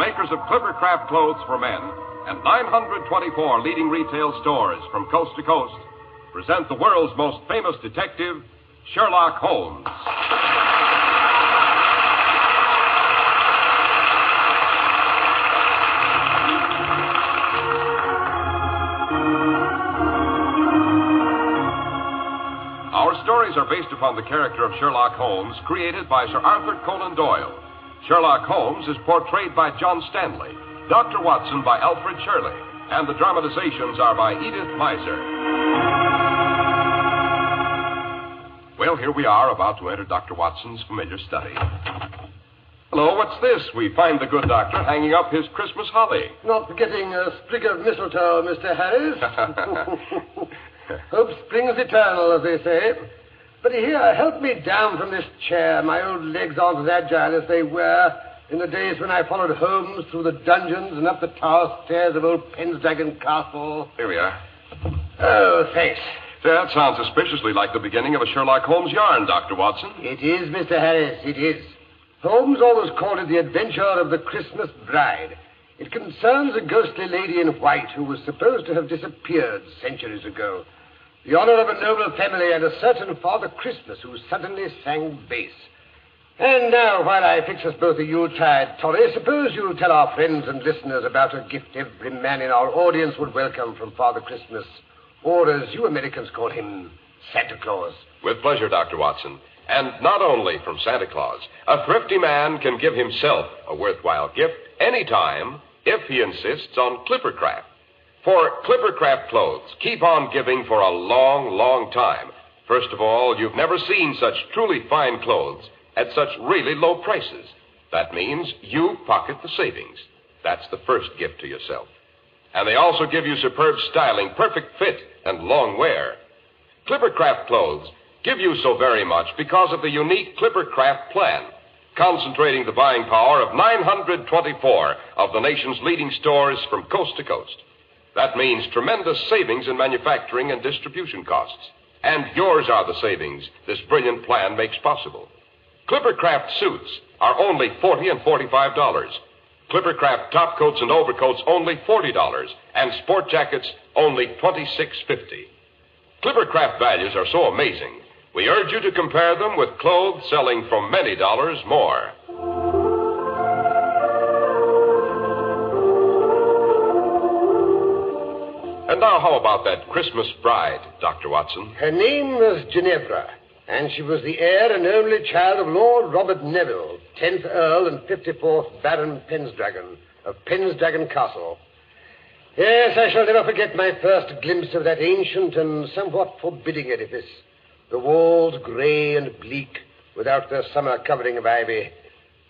makers of Clippercraft clothes for men, and 924 leading retail stores from coast to coast, present the world's most famous detective, Sherlock Holmes. Our stories are based upon the character of Sherlock Holmes, created by Sir Arthur Conan Doyle. Sherlock Holmes is portrayed by John Stanley, Dr. Watson by Alfred Shirley, and the dramatizations are by Edith Meiser. Well, here we are, about to enter Dr. Watson's familiar study. Hello, what's this? We find the good doctor hanging up his Christmas holly. Not forgetting a sprig of mistletoe, Mr. Harris. Hope springs eternal, as they say. But here, help me down from this chair. My old legs aren't as agile as they were in the days when I followed Holmes through the dungeons and up the tower stairs of old Pendragon Castle. Here we are. Oh, thanks. That sounds suspiciously like the beginning of a Sherlock Holmes yarn, Dr. Watson. It is, Mr. Harris, it is. Holmes always called it the adventure of the Christmas bride. It concerns a ghostly lady in white who was supposed to have disappeared centuries ago. The honor of a noble family and a certain Father Christmas who suddenly sang bass. And now, while I fix us both a Yuletide toddy, suppose you'll tell our friends and listeners about a gift every man in our audience would welcome from Father Christmas, or as you Americans call him, Santa Claus. With pleasure, Dr. Watson. And not only from Santa Claus. A thrifty man can give himself a worthwhile gift anytime if he insists on Clippercraft. For Clippercraft clothes keep on giving for a long, long time. First of all, you've never seen such truly fine clothes at such really low prices. That means you pocket the savings. That's the first gift to yourself. And they also give you superb styling, perfect fit, and long wear. Clippercraft clothes give you so very much because of the unique Clippercraft plan, concentrating the buying power of 924 of the nation's leading stores from coast to coast. That means tremendous savings in manufacturing and distribution costs. And yours are the savings this brilliant plan makes possible. Clippercraft suits are only $40 and $45. Clippercraft top coats and overcoats only $40, and sport jackets only $26.50. Clippercraft values are so amazing, we urge you to compare them with clothes selling for many dollars more. And now, how about that Christmas bride, Dr. Watson? Her name was Ginevra, and she was the heir and only child of Lord Robert Neville, 10th Earl and 54th Baron Pendragon of Pendragon Castle. Yes, I shall never forget my first glimpse of that ancient and somewhat forbidding edifice. The walls grey and bleak, without their summer covering of ivy.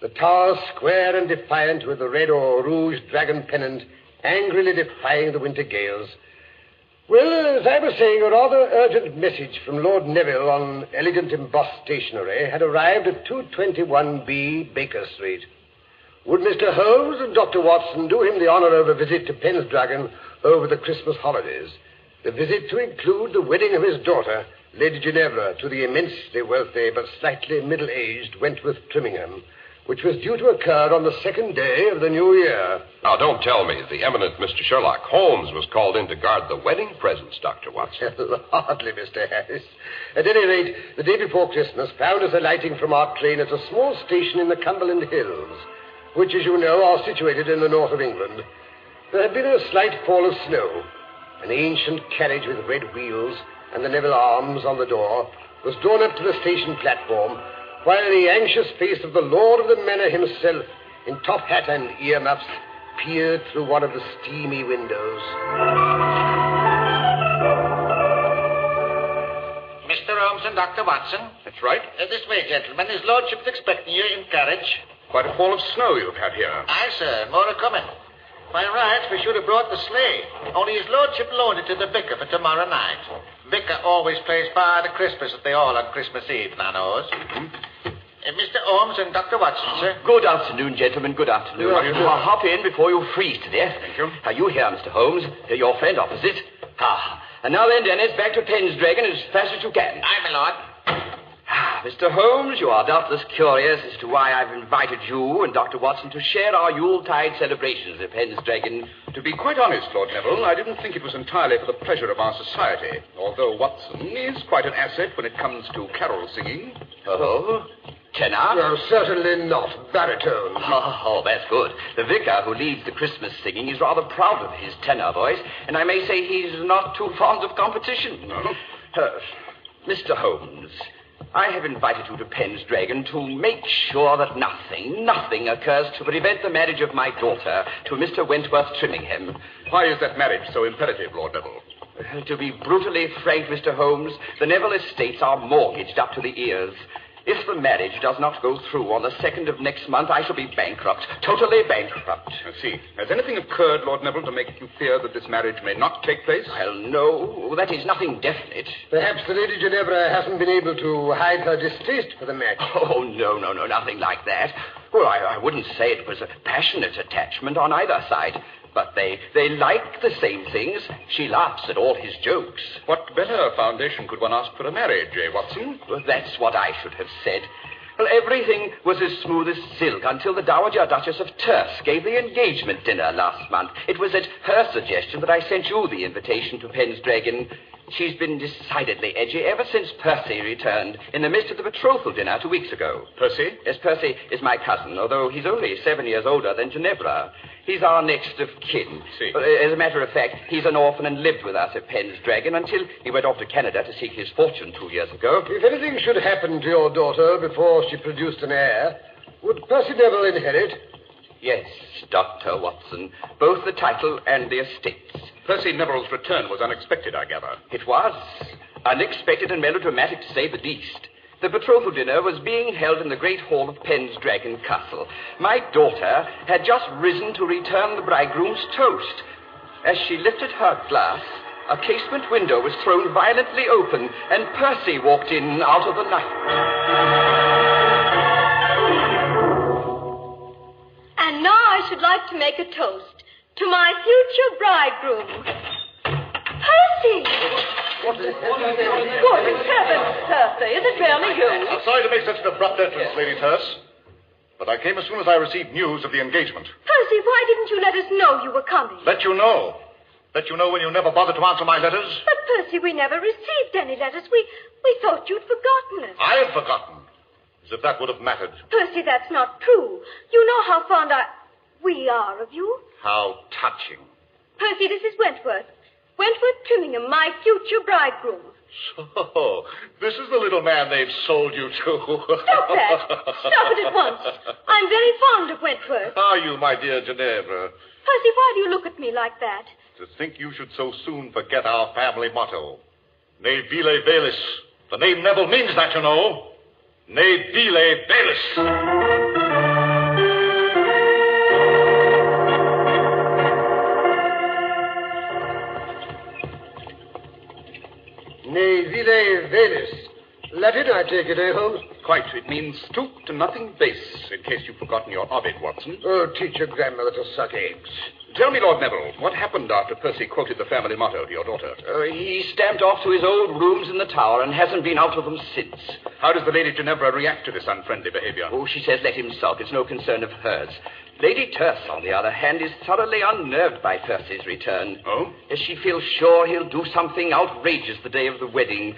The towers square and defiant, with the red or rouge dragon pennant angrily defying the winter gales. Well, as I was saying, a rather urgent message from Lord Neville on elegant embossed stationery had arrived at 221B Baker Street. Would Mr. Holmes and Dr. Watson do him the honor of a visit to Pendragon over the Christmas holidays? The visit to include the wedding of his daughter, Lady Ginevra, to the immensely wealthy but slightly middle-aged Wentworth Trimmingham, which was due to occur on the second day of the new year. Now, don't tell me the eminent Mr. Sherlock Holmes was called in to guard the wedding presents, Dr. Watson. Hardly, Mr. Harris. At any rate, the day before Christmas found us alighting from our train at a small station in the Cumberland Hills, which, as you know, are situated in the north of England. There had been a slight fall of snow. An ancient carriage with red wheels and the Neville arms on the door was drawn up to the station platform, while the anxious face of the lord of the manor himself, in top hat and earmuffs, peered through one of the steamy windows. Mr. Holmes and Dr. Watson. That's right. This way, gentlemen. His lordship's expecting you in carriage. Quite a fall of snow you've had here. Aye, sir. More are coming. By rights, we should have brought the sleigh. Only his lordship loaned it to the vicar for tomorrow night. Vicar always plays Father Christmas at the Hall on Christmas Eve, thou knows. Mr. Holmes and Dr. Watson, sir. Good afternoon, gentlemen. Good afternoon. Hop in before you freeze to death. Thank you. Are you here, Mr. Holmes? Your friend opposite. And now then, Dennis, back to Pendragon as fast as you can. Aye, my lord. Mr. Holmes, you are doubtless curious as to why I've invited you and Dr. Watson to share our Yuletide celebrations at Pendragon. To be quite honest, Lord Neville, I didn't think it was entirely for the pleasure of our society, although Watson is quite an asset when it comes to carol singing. Oh? Tenor? No, certainly not. Baritone. Oh, that's good. The vicar who leads the Christmas singing is rather proud of his tenor voice, and I may say he's not too fond of competition. No? Mr. Holmes, I have invited you to Pendragon to make sure that nothing occurs to prevent the marriage of my daughter to Mr. Wentworth Trimmingham. Why is that marriage so imperative, Lord Neville? To be brutally frank, Mr. Holmes, the Neville estates are mortgaged up to the ears. If the marriage does not go through on the 2nd of next month, I shall be bankrupt, totally bankrupt. I see. Has anything occurred, Lord Neville, to make you fear that this marriage may not take place? Well, no, that is nothing definite. Perhaps the Lady Ginevra hasn't been able to hide her distaste for the match. Oh, no, nothing like that. Well, I wouldn't say it was a passionate attachment on either side. But they like the same things. She laughs at all his jokes. What better foundation could one ask for a marriage, Watson? Well, that's what I should have said. Well, everything was as smooth as silk until the Dowager Duchess of Terce gave the engagement dinner last month. It was at her suggestion that I sent you the invitation to Pendragon. She's been decidedly edgy ever since Percy returned in the midst of the betrothal dinner 2 weeks ago. Percy? Yes, Percy is my cousin, although he's only 7 years older than Ginevra. He's our next of kin. See. As a matter of fact, he's an orphan and lived with us at Pendragon until he went off to Canada to seek his fortune 2 years ago. If anything should happen to your daughter before she produced an heir, would Percy Neville inherit? Yes, Dr. Watson. Both the title and the estates. Percy Neville's return was unexpected, I gather. It was. Unexpected and melodramatic, to say the least. The betrothal dinner was being held in the great hall of Pendragon Castle. My daughter had just risen to return the bridegroom's toast. As she lifted her glass, a casement window was thrown violently open, and Percy walked in out of the night. And now I should like to make a toast to my future bridegroom. Percy! Good heavens, Percy, is it really you? I'm sorry to make such an abrupt entrance, Lady Terce, but I came as soon as I received news of the engagement. Percy, why didn't you let us know you were coming? Let you know. Let you know when you never bothered to answer my letters. But, Percy, we never received any letters. We thought you'd forgotten us. I had forgotten. As if that would have mattered. Percy, that's not true. You know how fond we are of you. How touching. Percy, this is Wentworth. Wentworth Trimmingham, my future bridegroom. So, this is the little man they've sold you to. Stop that. Stop it at once. I'm very fond of Wentworth. Are you, my dear Ginevra? Percy, why do you look at me like that? To think you should so soon forget our family motto. Ne vile velis. The name Neville means that, you know. Ne vile velis. Ne vile velis. Latin, I take it, Holmes? Quite. It means stoop to nothing base, in case you've forgotten your Ovid, Watson. Oh, teach your grandmother to suck eggs. Tell me, Lord Neville, what happened after Percy quoted the family motto to your daughter? He stamped off to his old rooms in the tower and hasn't been out of them since. How does the Lady Ginevra react to this unfriendly behavior? Oh, she says let him sulk. It's no concern of hers. Lady Terce, on the other hand, is thoroughly unnerved by Percy's return. Oh? As she feels sure he'll do something outrageous the day of the wedding.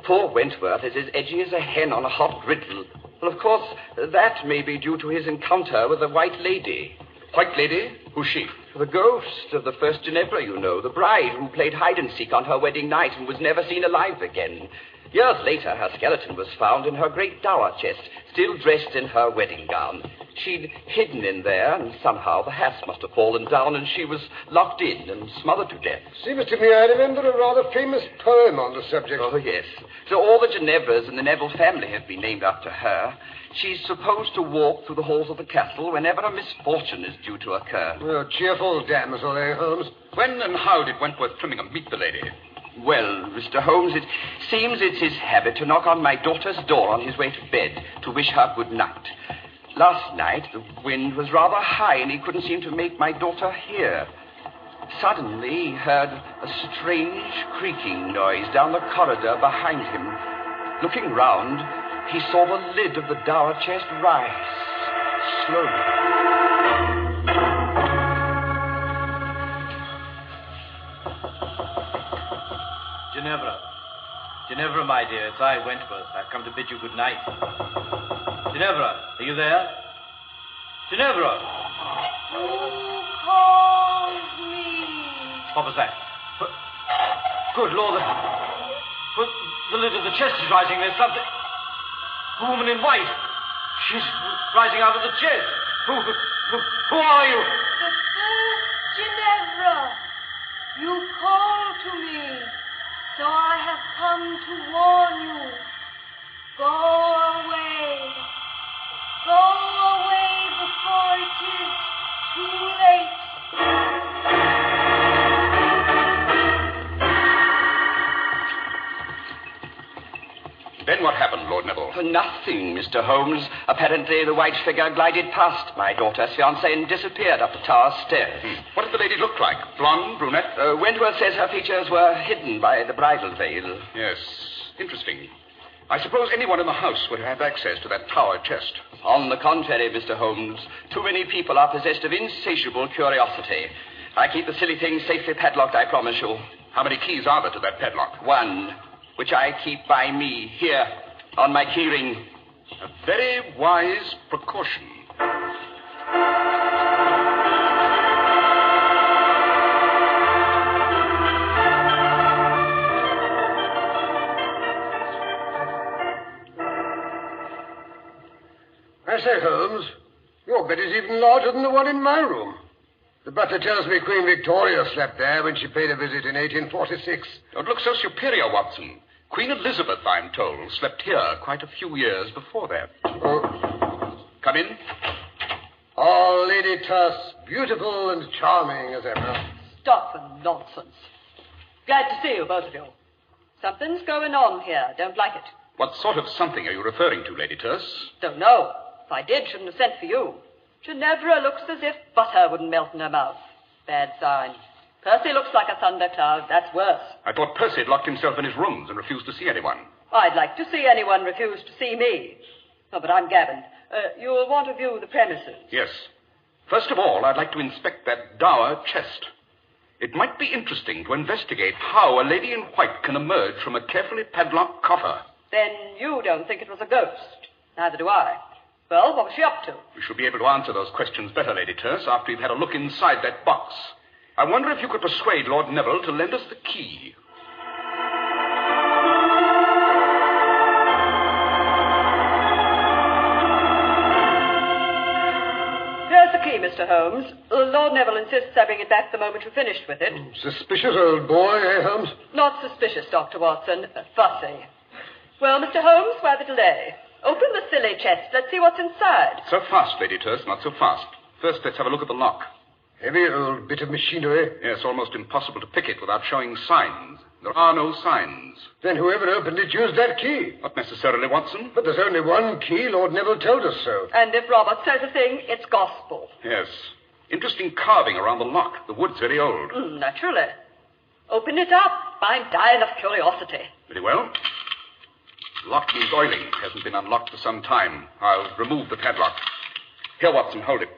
Poor Wentworth is as edgy as a hen on a hot griddle. Well, of course, that may be due to his encounter with the White Lady. White Lady? Who's she? The ghost of the first Ginevra, you know, the bride who played hide-and-seek on her wedding night and was never seen alive again. Years later, her skeleton was found in her great dower chest, still dressed in her wedding gown. She'd hidden in there, and somehow the hasp must have fallen down, and she was locked in and smothered to death. Seems to me I remember a rather famous poem on the subject. Oh, yes. So all the Ginevras in the Neville family have been named after her. She's supposed to walk through the halls of the castle whenever a misfortune is due to occur. Oh, cheerful damsel, Holmes? When and how did Wentworth Trimmingham meet the lady? Well, Mr. Holmes, it seems it's his habit to knock on my daughter's door on his way to bed to wish her good night. Last night, the wind was rather high, and he couldn't seem to make my daughter hear. Suddenly, he heard a strange creaking noise down the corridor behind him. Looking round, he saw the lid of the dower chest rise slowly. Ginevra, my dear, it's I, Wentworth. I've come to bid you good night. Ginevra, are you there? Ginevra! Who calls me? What was that? Good Lord, the lid of the chest is rising. There's something... A woman in white. She's rising out of the chest. Who are you? The first Ginevra. You call to me. So I have come to warn you. Go away. Go away before it is too late. Then what happened, Lord Neville? Nothing, Mr. Holmes. Apparently, the white figure glided past my daughter's fiancé and disappeared up the tower stairs. What did the lady look like? Blonde, brunette? Wentworth says her features were hidden by the bridal veil. Yes, interesting. I suppose anyone in the house would have access to that tower chest. On the contrary, Mr. Holmes, too many people are possessed of insatiable curiosity. I keep the silly thing safely padlocked, I promise you. How many keys are there to that padlock? One, which I keep by me, here, on my keyring. A very wise precaution. I say, Holmes, your bed is even larger than the one in my room. The butler tells me Queen Victoria slept there when she paid a visit in 1846. Don't look so superior, Watson. Queen Elizabeth, I'm told, slept here quite a few years before that. Oh. Come in. Oh, Lady Tuss, beautiful and charming as ever. Stuff and nonsense. Glad to see you, both of you. Something's going on here. Don't like it. What sort of something are you referring to, Lady Tuss? Don't know. If I did, shouldn't have sent for you. Ginevra looks as if butter wouldn't melt in her mouth. Bad sign. Percy looks like a thundercloud. That's worse. I thought Percy had locked himself in his rooms and refused to see anyone. I'd like to see anyone refuse to see me. Oh, but I'm Gavin. You'll want to view the premises. Yes. First of all, I'd like to inspect that dower chest. It might be interesting to investigate how a lady in white can emerge from a carefully padlocked coffer. Then you don't think it was a ghost. Neither do I. Well, what was she up to? We shall be able to answer those questions better, Lady Tuss, after you've had a look inside that box. I wonder if you could persuade Lord Neville to lend us the key. Here's the key, Mr. Holmes. Lord Neville insists I bring it back the moment you've finished with it. Suspicious old boy, eh, Holmes? Not suspicious, Dr. Watson. Fussy. Well, Mr. Holmes, why the delay? Open the silly chest. Let's see what's inside. So fast, Lady Tuss, not so fast. First, let's have a look at the lock. Heavy old bit of machinery. Yes, almost impossible to pick it without showing signs. There are no signs. Then whoever opened it used that key. Not necessarily, Watson. But there's only one key. Lord Neville told us so. And if Robert says a thing, it's gospel. Yes. Interesting carving around the lock. The wood's very old. Naturally. Open it up. I'm dying of curiosity. Very well. Lock needs oiling. Hasn't been unlocked for some time. I'll remove the padlock. Here, Watson, hold it.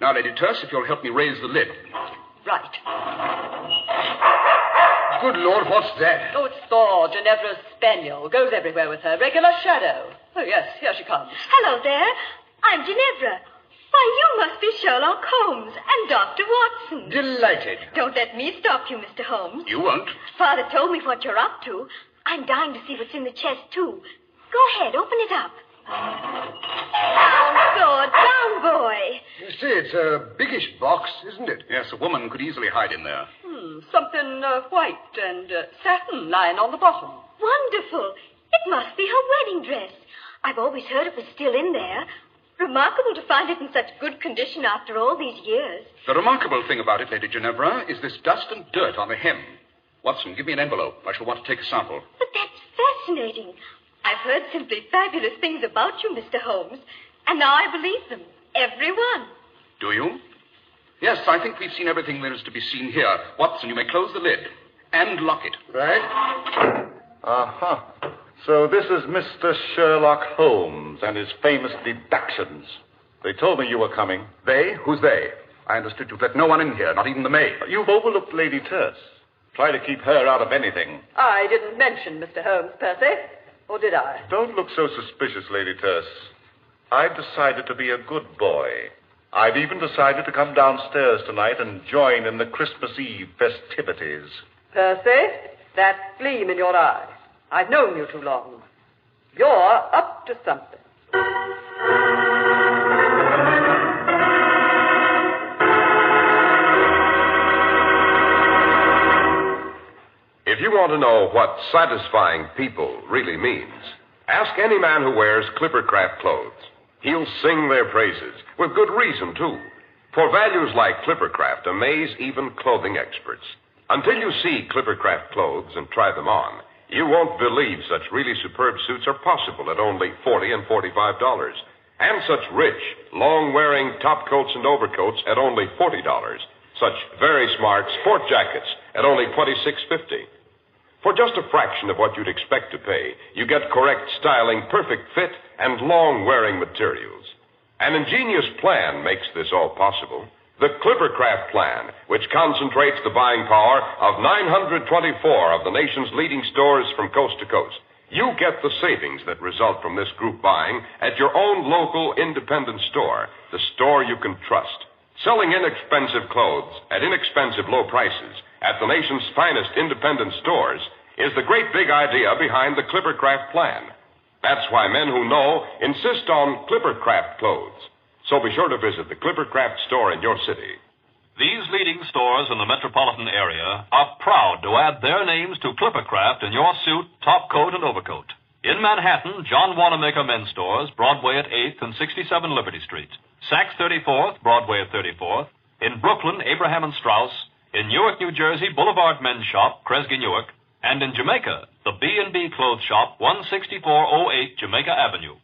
Now, Lady Tuss, if you'll help me raise the lid. Right. Good Lord, what's that? Oh, it's Thor, Ginevra's spaniel. Goes everywhere with her. Regular shadow. Oh, yes, here she comes. Hello there. I'm Ginevra. Why, you must be Sherlock Holmes and Dr. Watson. Delighted. Don't let me stop you, Mr. Holmes. You won't. Father told me what you're up to. I'm dying to see what's in the chest, too. Go ahead, open it up. Down, sword, down, boy. You see, it's a biggish box, isn't it? Yes, a woman could easily hide in there. Something white and satin lying on the bottom. Wonderful. It must be her wedding dress. I've always heard it was still in there. Remarkable to find it in such good condition after all these years. The remarkable thing about it, Lady Ginevra, is this dust and dirt on the hem. Watson, give me an envelope. I shall want to take a sample. But that's fascinating. I've heard simply fabulous things about you, Mr. Holmes, and now I believe them. Every one. Do you? Yes, I think we've seen everything there is to be seen here. Watson, you may close the lid and lock it. Right. Uh-huh. So this is Mr. Sherlock Holmes and his famous deductions. They told me you were coming. They? Who's they? I understood you'd let no one in here, not even the maid. You've overlooked Lady Terse. Try to keep her out of anything. I didn't mention Mr. Holmes, Percy. Or did I? Don't look so suspicious, Lady Terse. I've decided to be a good boy. I've even decided to come downstairs tonight and join in the Christmas Eve festivities. Percy, that gleam in your eye. I've known you too long. You're up to something. If you want to know what satisfying people really means, ask any man who wears Clippercraft clothes. He'll sing their praises, with good reason, too. For values like Clippercraft amaze even clothing experts. Until you see Clippercraft clothes and try them on, you won't believe such really superb suits are possible at only $40 and $45. And such rich, long-wearing top coats and overcoats at only $40. Such very smart sport jackets at only $26.50. For just a fraction of what you'd expect to pay, you get correct styling, perfect fit, and long-wearing materials. An ingenious plan makes this all possible. The Clippercraft plan, which concentrates the buying power of 924 of the nation's leading stores from coast to coast. You get the savings that result from this group buying at your own local independent store, the store you can trust. Selling inexpensive clothes at inexpensive low prices at the nation's finest independent stores is the great big idea behind the Clippercraft plan. That's why men who know insist on Clippercraft clothes. So be sure to visit the Clippercraft store in your city. These leading stores in the metropolitan area are proud to add their names to Clippercraft in your suit, top coat, and overcoat. In Manhattan, John Wanamaker Men's Stores, Broadway at 8th and 67 Liberty Street. Saks 34th, Broadway at 34th. In Brooklyn, Abraham and Strauss. In Newark, New Jersey, Boulevard Men's Shop, Kresge Newark. And in Jamaica, the B&B Clothes Shop, 16408 Jamaica Avenue.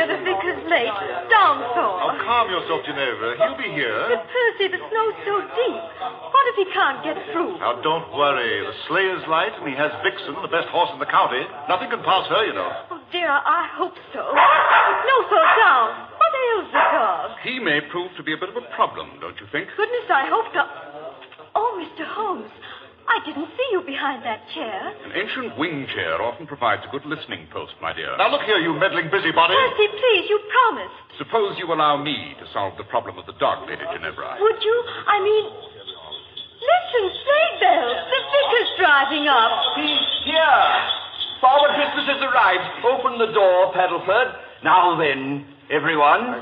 The vicar's late. Downpour. Oh, calm yourself, Ginevra. He'll be here. But Percy, the snow's so deep. What if he can't get through? Now, don't worry. The sleigh is light, and he has Vixen, the best horse in the county. Nothing can pass her, you know. Oh, dear, I hope so. No, slow down. What ails the dog? He may prove to be a bit of a problem, don't you think? Goodness, I hope not. Oh, Mr. Holmes, I didn't see you behind that chair. An ancient wing chair often provides a good listening post, my dear. Now, look here, you meddling busybody. Percy, please, you promised. Suppose you allow me to solve the problem of the dog, Lady Ginevra. Would you? I mean, listen, sleigh bells. The vicar's driving up. He's here. Father Christmas has arrived. Open the door, Paddleford. Now then, everyone.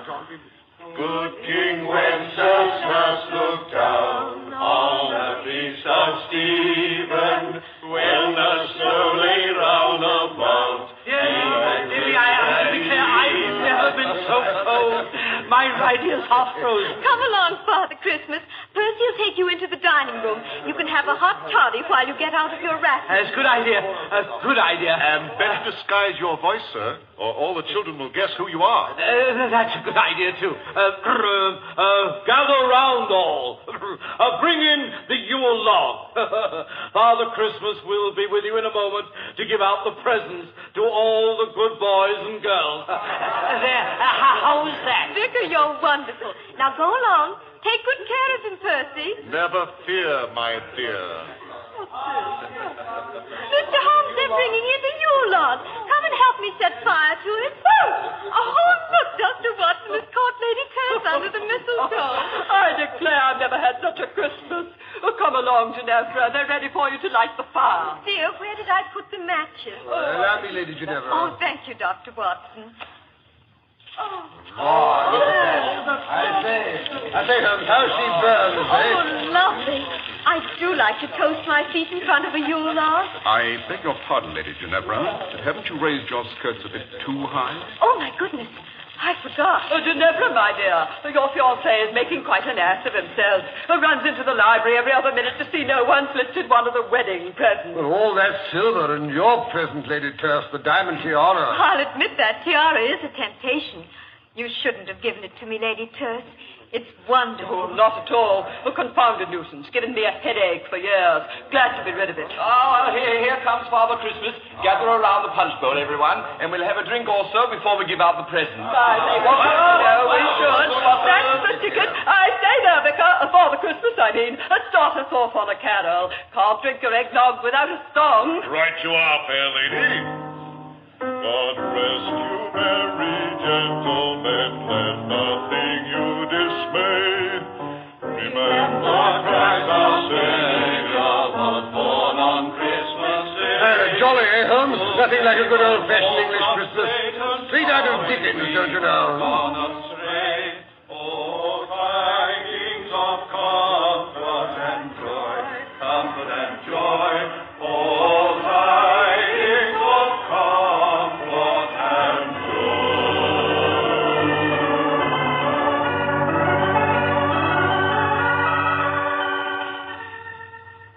Good King Wenceslas has looked down on the feast of Stephen, when the snow lay round about. Debbie, I declare I've never been so cold. My right ear's half frozen. Come along, Father Christmas. Percy will take you into the dining room. You can have a hot toddy while you get out of your wrap. That's a good idea. A good idea. And better disguise your voice, sir, or all the children will guess who you are. That's a good idea, too. Gather round all. Bring in the Yule log. Father Christmas will be with you in a moment to give out the presents to all the good boys and girls. There. How's that? Vicar, you're wonderful. Now go along. Take good care of him, Percy. Never fear, my dear. Mr. Holmes, they're bringing in the Yule log. Come and help me set fire to it. Oh, look, Dr. Watson has caught Lady Terse under the mistletoe. I declare I've never had such a Christmas. Oh, come along, Ginevra. They're ready for you to light the fire. Dear, where did I put the matches? Allow me, Lady Ginevra. Oh, thank you, Dr. Watson. Oh, look at that. I say, Holmes, how she burns, eh? Oh, lovely. I do like to toast my feet in front of a Yule log. I beg your pardon, Lady Ginevra, but haven't you raised your skirts a bit too high? Oh, my goodness. I forgot. Oh, Ginevra, my dear, your fiancé is making quite an ass of himself. Runs into the library every other minute to see no one's lifted one of the wedding presents. Well, all that silver and your present, Lady Terce, the diamond tiara. I'll admit that tiara is a temptation. You shouldn't have given it to me, Lady Terce. It's wonderful. Oh, not at all. A confounded nuisance. Given me a headache for years. Glad to be rid of it. Oh, well, here comes Father Christmas. Gather around the punch bowl, everyone, and we'll have a drink also before we give out the presents. I say we should. No, we should. That's the ticket. I say there, Vicar. Father Christmas, I mean. Start us off on a carol. Can't drink your eggnog without a song. Right you are, fair lady. God rest you, merry gentlemen, let nothing you dismay. Remember Christ our Savior was born on Christmas Day. Jolly, eh, Holmes? Nothing like a good old-fashioned English Christmas. Straight out of Dickens, don't you know? Oh, tidings of comfort and joy, comfort and joy. Oh, tidings of comfort and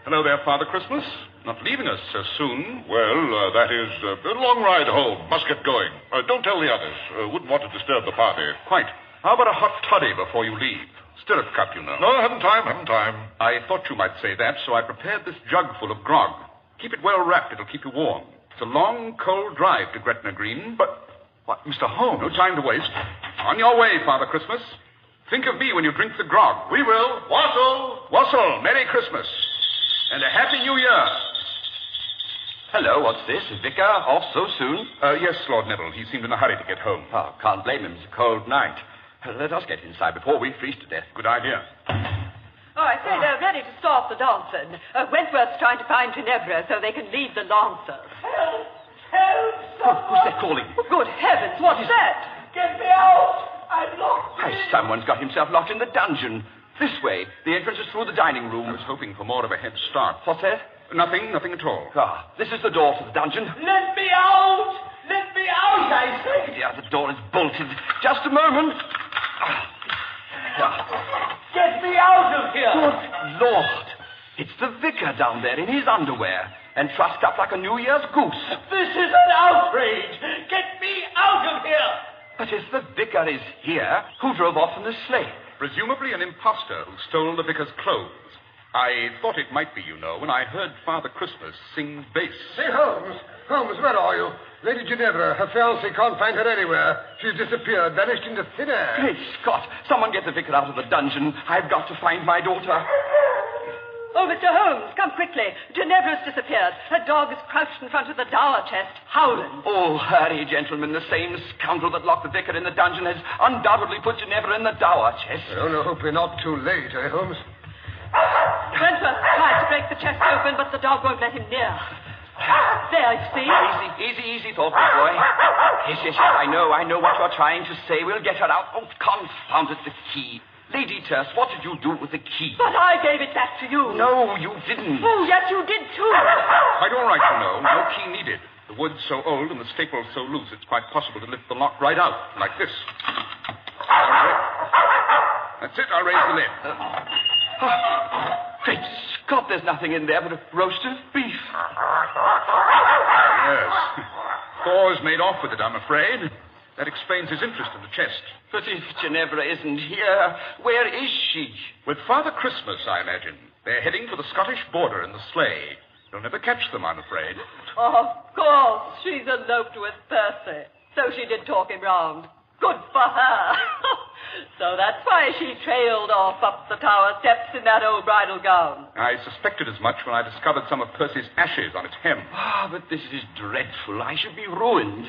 Hello there, Father Christmas. Not leaving us so soon. Well, that is a long ride home. Must get going. Don't tell the others. Wouldn't want to disturb the party. Quite. How about a hot toddy before you leave? Stirrup cup, you know. No, haven't time. I thought you might say that, so I prepared this jug full of grog. Keep it well wrapped. It'll keep you warm. It's a long, cold drive to Gretna Green, but... What, Mr. Holmes? No time to waste. On your way, Father Christmas. Think of me when you drink the grog. We will. Wassel! Wassel, Merry Christmas. And a Happy New Year. Hello, what's this? Vicar off so soon? Yes, Lord Neville. He seemed in a hurry to get home. Oh, can't blame him. It's a cold night. Let us get inside before we freeze to death. Good idea. Oh, I say they're ready to start the dancing. Wentworth's trying to find Ginevra so they can lead the lancers. Help! Who's that calling? Good heavens, what's that? Get me out! I'm locked. Why, someone's got himself locked in the dungeon. This way. The entrance is through the dining room. I was hoping for more of a head start. What's that? Nothing at all. Ah, this is the door to the dungeon. Let me out! Let me out, I say! Yeah, the door is bolted. Just a moment. Get me out of here! Good Lord. It's the vicar down there in his underwear and trussed up like a New Year's goose. This is an outrage! Get me out of here! But if the vicar is here, who drove off in the sleigh? Presumably an impostor who stole the vicar's clothes. I thought it might be, you know, when I heard Father Christmas sing bass. Say, Holmes. Holmes, where are you? Lady Ginevra, her fiancé can't find her anywhere. She's disappeared, vanished into thin air. Great Scott! Someone get the vicar out of the dungeon. I've got to find my daughter. Oh, Mr. Holmes, come quickly. Ginevra's disappeared. Her dog is crouched in front of the dower chest, howling. Oh, hurry, gentlemen. The same scoundrel that locked the vicar in the dungeon has undoubtedly put Ginevra in the dower chest. I only hope we're not too late, eh, Holmes? Wentworth tried to break the chest open, but the dog won't let him near. There, you see? Easy, thoughtful boy. Yes, I know what you're trying to say. We'll get her out. Oh, confound it, the key. Lady Terce, what did you do with the key? But I gave it back to you. No, you didn't. Oh, yes, you did, too. Quite all right, you know. No key needed. The wood's so old and the staples so loose, it's quite possible to lift the lock right out, like this. That's it. I'll raise the lid. Great Scott, there's nothing in there but a roast of beef. Yes. Thor's made off with it, I'm afraid. That explains his interest in the chest. But if Ginevra isn't here, where is she? With Father Christmas, I imagine. They're heading for the Scottish border in the sleigh. You'll never catch them, I'm afraid. Oh, of course. She's eloped with Percy. So she did talk him round. Good for her. So that's why she trailed off up the tower steps in that old bridal gown. I suspected as much when I discovered some of Percy's ashes on its hem. But this is dreadful. I should be ruined.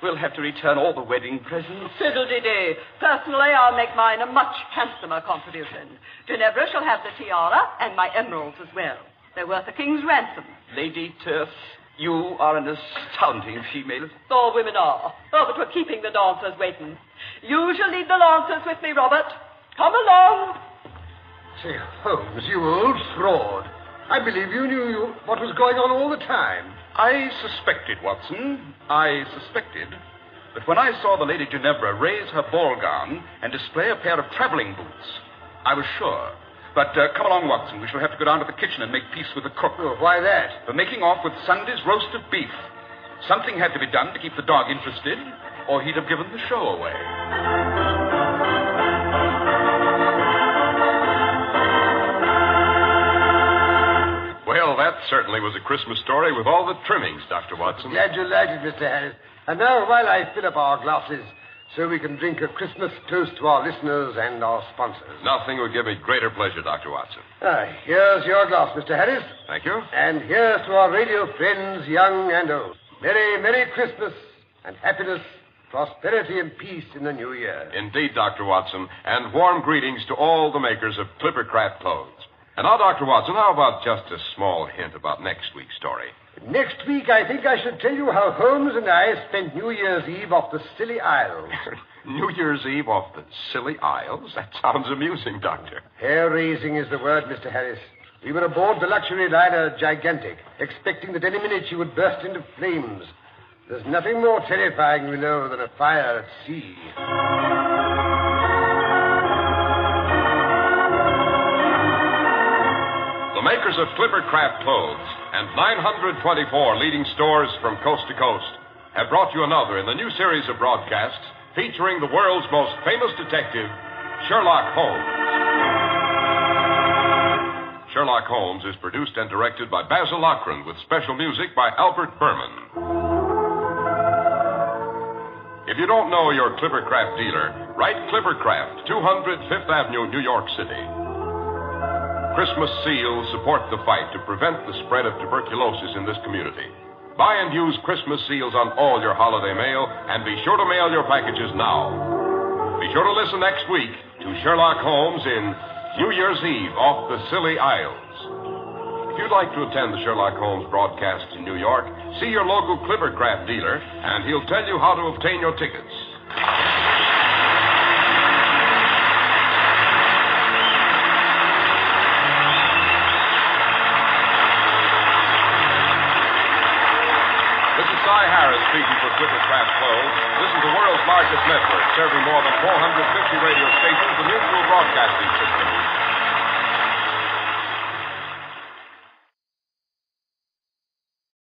We'll have to return all the wedding presents. Fiddle-dee-dee. Personally, I'll make mine a much handsomer contribution. Ginevra shall have the tiara and my emeralds as well. They're worth a king's ransom. Lady Terce, you are an astounding female. All women are. Oh, but we're keeping the dancers waiting. You shall lead the lancers with me, Robert. Come along. Say, Holmes, you old fraud. I believe you knew what was going on all the time. I suspected, Watson. I suspected. But when I saw the Lady Ginevra raise her ball gown and display a pair of traveling boots, I was sure. But come along, Watson. We shall have to go down to the kitchen and make peace with the cook. Oh, why that? For making off with Sunday's roast of beef. Something had to be done to keep the dog interested, or he'd have given the show away. Well, that certainly was a Christmas story with all the trimmings, Dr. Watson. Glad you liked it, Mr. Harris. And now, while I fill up our glasses, so we can drink a Christmas toast to our listeners and our sponsors. Nothing would give me greater pleasure, Dr. Watson. Here's your glass, Mr. Harris. Thank you. And here's to our radio friends, young and old. Merry, Merry Christmas and happiness, prosperity and peace in the new year. Indeed, Dr. Watson, and warm greetings to all the makers of Clippercraft clothes. And now, Dr. Watson, how about just a small hint about next week's story? Next week, I think I should tell you how Holmes and I spent New Year's Eve off the Scilly Isles. New Year's Eve off the Scilly Isles? That sounds amusing, Doctor. Hair-raising is the word, Mr. Harris. We were aboard the luxury liner Gigantic, expecting that any minute she would burst into flames. There's nothing more terrifying, we know, than a fire at sea. The makers of Clippercraft clothes and 924 leading stores from coast to coast have brought you another in the new series of broadcasts featuring the world's most famous detective, Sherlock Holmes. Sherlock Holmes is produced and directed by Basil with special music by Albert Berman. If you don't know your Clippercraft dealer, write Clippercraft, 200 Fifth Avenue, New York City. Christmas seals support the fight to prevent the spread of tuberculosis in this community. Buy and use Christmas seals on all your holiday mail, and be sure to mail your packages now. Be sure to listen next week to Sherlock Holmes in New Year's Eve off the Scilly Isles. If you'd like to attend the Sherlock Holmes broadcasts in New York, see your local Clippercraft dealer, and he'll tell you how to obtain your tickets. Harris speaking for Clippercraft Clothes. This is the world's largest network, serving more than 450 radio stations, the Mutual Broadcasting System.